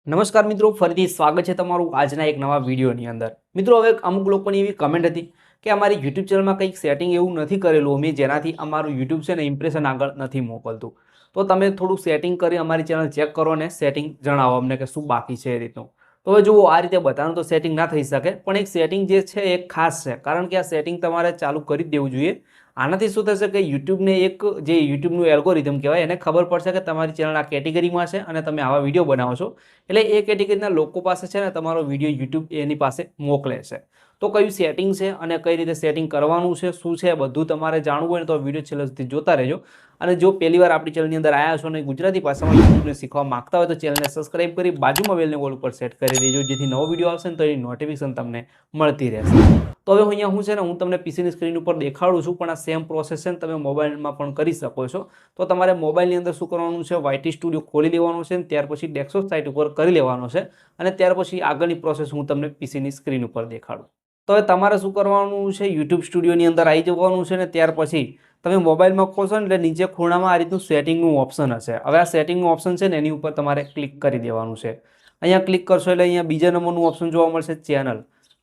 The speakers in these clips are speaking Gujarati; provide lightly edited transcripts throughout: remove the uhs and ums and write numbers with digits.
નમસ્કાર મિત્રો, ફરીથી સ્વાગત છે તમારું આજના એક નવા વિડીયોની અંદર। મિત્રો, હવે અમુક લોકોની એવી કમેન્ટ હતી કે અમારી યુટ્યુબ ચેનલમાં કંઈક સેટિંગ એવું નથી કરેલું અમે જેનાથી અમારું યુટ્યુબ છે ને ઇમ્પ્રેશન આગળ નથી મોકલતું। તો તમે થોડું સેટિંગ કરી અમારી ચેનલ ચેક કરો અને સેટિંગ જણાવો અમને કે શું બાકી છે એ રીતનું। તો હવે જુઓ, આ રીતે બતાવવાનું તો સેટિંગ ના થઈ શકે, પણ એક સેટિંગ જે છે એ ખાસ છે, કારણ કે આ સેટિંગ તમારે ચાલુ કરી જ દેવું જોઈએ। આનાથી શું થશે કે યુટ્યુબને એક જે યુટ્યુબનું એલ્ગોરિધમ કહેવાય એને ખબર પડશે કે તમારી ચેનલ આ કેટેગરીમાં છે અને તમે આવા વિડીયો બનાવો છો, એટલે એ કેટેગરીના લોકો પાસે છે ને તમારો વિડીયો યુટ્યુબ એની પાસે મોકલે છે। તો કયું સેટિંગ છે અને કઈ રીતે સેટિંગ કરવાનું છે, શું છે, બધું તમારે જાણવું હોય ને તો વિડીયો છેલ્લે સુધી જોતા રહેજો। અને જો પહેલી વાર આપણી ચેનલની અંદર આવ્યા છો અને ગુજરાતી ભાષામાં યુટ્યુબને શીખવા માંગતા હોય તો ચેનલને સબસ્ક્રાઇબ કરી બાજુમાં બેલને ઓલ ઉપર સેટ કરી દેજો, જેથી નવો વિડીયો આવશે ને તો એની નોટિફિકેશન તમને મળતી રહેશે। તો હવે અહીંયા હું છે ને હું તમને પીસીની સ્ક્રીન ઉપર દેખાડું છું, પણ આ સેમ પ્રોસેસ છે ને તમે મોબાઈલમાં પણ કરી શકો છો। તો તમારે મોબાઈલની અંદર શું કરવાનું છે, YT સ્ટુડિયો ખોલી લેવાનું છે, ત્યાર પછી ડેસ્કટોપ સાઇટ ઉપર કરી લેવાનો છે અને ત્યાર પછી આગળની પ્રોસેસ હું તમને પીસીની સ્ક્રીન ઉપર દેખાડું। તો હવે તમારે શું કરવાનું છે, યુટ્યુબ સ્ટુડિયોની અંદર આવી જવાનું છે ને ત્યાર પછી તમે મોબાઈલમાં ખોલશો ને એટલે નીચે ખૂણામાં આ રીતનું સેટિંગનું ઓપ્શન હશે। હવે આ સેટિંગનું ઓપ્શન છે ને એની ઉપર તમારે ક્લિક કરી દેવાનું છે। અહીંયા ક્લિક કરશો એટલે અહીંયા બીજા નંબરનું ઓપ્શન જોવા મળશે ચેનલ,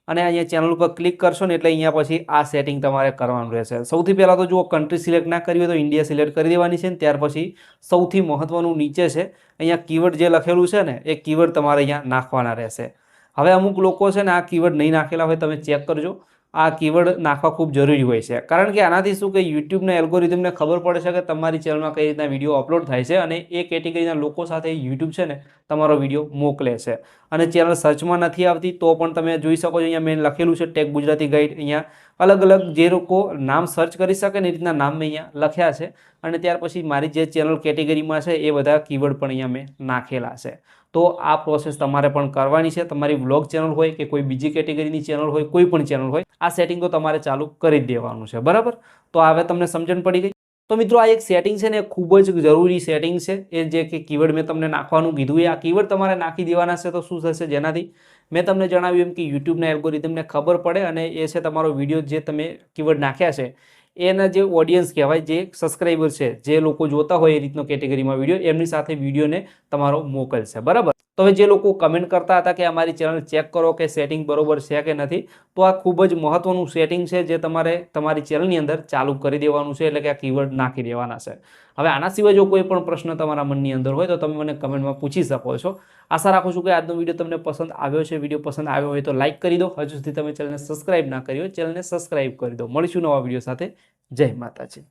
અને અહીંયા ચેનલ ઉપર ક્લિક કરશો ને એટલે અહીંયા પછી આ સેટિંગ તમારે કરવાનું રહેશે। સૌથી પહેલાં તો જુઓ, કન્ટ્રી સિલેક્ટ ના કરવી હોય તો ઇન્ડિયા સિલેક્ટ કરી દેવાની છે, ને ત્યાર પછી સૌથી મહત્ત્વનું નીચે છે અહીંયા કીવર્ડ જે લખેલું છે ને એ કીવર્ડ તમારે અહીંયા નાખવાના રહેશે। હવે અમુક લોકો છે ને આ કીવર્ડ નહીં નાખેલા હોય, તમે ચેક કરજો, આ કીવર્ડ નાખવા ખૂબ જરૂરી હોય છે, કારણ કે આનાથી શું કે યુટ્યુબના એલ્ગોરિધમને ખબર પડે છે કે તમારી ચેનલમાં કઈ રીતના વિડીયો અપલોડ થાય છે અને એ કેટેગરીના લોકો સાથે યુટ્યુબ છે ને તમારો વિડીયો મોકલે છે। અને ચેનલ સર્ચમાં નથી આવતી તો પણ તમે જોઈ શકો છો, અહીંયા મેં લખેલું છે ટેક ગુજરાતી ગાઈડ, અહીંયા અલગ અલગ જે લોકો નામ સર્ચ કરી શકે ને એ રીતના નામ મેં અહીંયા લખ્યા છે, અને ત્યાર પછી મારી જે ચેનલ કેટેગરીમાં છે એ બધા કીવર્ડ પણ અહીંયા મેં નાખેલા છે। તો આ પ્રોસેસ તમારે પણ કરવાની છે, તમારી વ્લોગ ચેનલ હોય કે કોઈ બીજી કેટેગરીની ચેનલ હોય, કોઈ પણ ચેનલ હોય, આ સેટિંગ તો તમારે ચાલુ કરી જ દેવાનું છે, બરાબર। તો હવે તમને સમજણ પડી ગઈ। તો મિત્રો, આ એક સેટિંગ છે ને ખૂબ જ જરૂરી સેટિંગ છે, એ જે કે કીવર્ડ મેં તમને નાખવાનું કીધું એ આ કીવર્ડ તમારે નાખી દેવાના છે। તો શું થશે, જેનાથી મેં તમને જણાવ્યું એમ કે યુટ્યુબના એલ્ગોરિધમને ખબર પડે અને એ છે તમારો વિડીયો જે તમે કીવર્ડ નાખ્યા છે એના જે ઓડિયન્સ કહેવાય, જે સબસ્ક્રાઈબર છે, જે લોકો જોતા હોય એ રીતનો કેટેગરીમાં વિડીયો, એમની સાથે વિડીયોને તમારો મોકલશે, બરાબર। તો હવે જે લોકો કમેન્ટ કરતા હતા કે અમારી ચેનલ ચેક કરો કે સેટિંગ બરોબર છે કે નથી, તો આ ખૂબ જ મહત્વનું સેટિંગ છે જે તમારે તમારી ચેનલની અંદર ચાલુ કરી દેવાનું છે, એટલે કે આ કીવર્ડ નાખી દેવાના છે। હવે આના સિવાય જો કોઈ પણ પ્રશ્ન તમારા મનની અંદર હોય તો તમે મને કમેન્ટમાં પૂછી શકો છો। આશા રાખું છું કે આજનો વિડીયો તમને પસંદ આવ્યો છે। વિડીયો પસંદ આવ્યો હોય તો લાઇક કરી દો, હજુ સુધી તમે ચેનલને સબસ્ક્રાઇબ ના કરી હોય ચેનલને સબસ્ક્રાઇબ કરી દો। મળીશું નવા વિડીયો સાથે। જય માતાજી।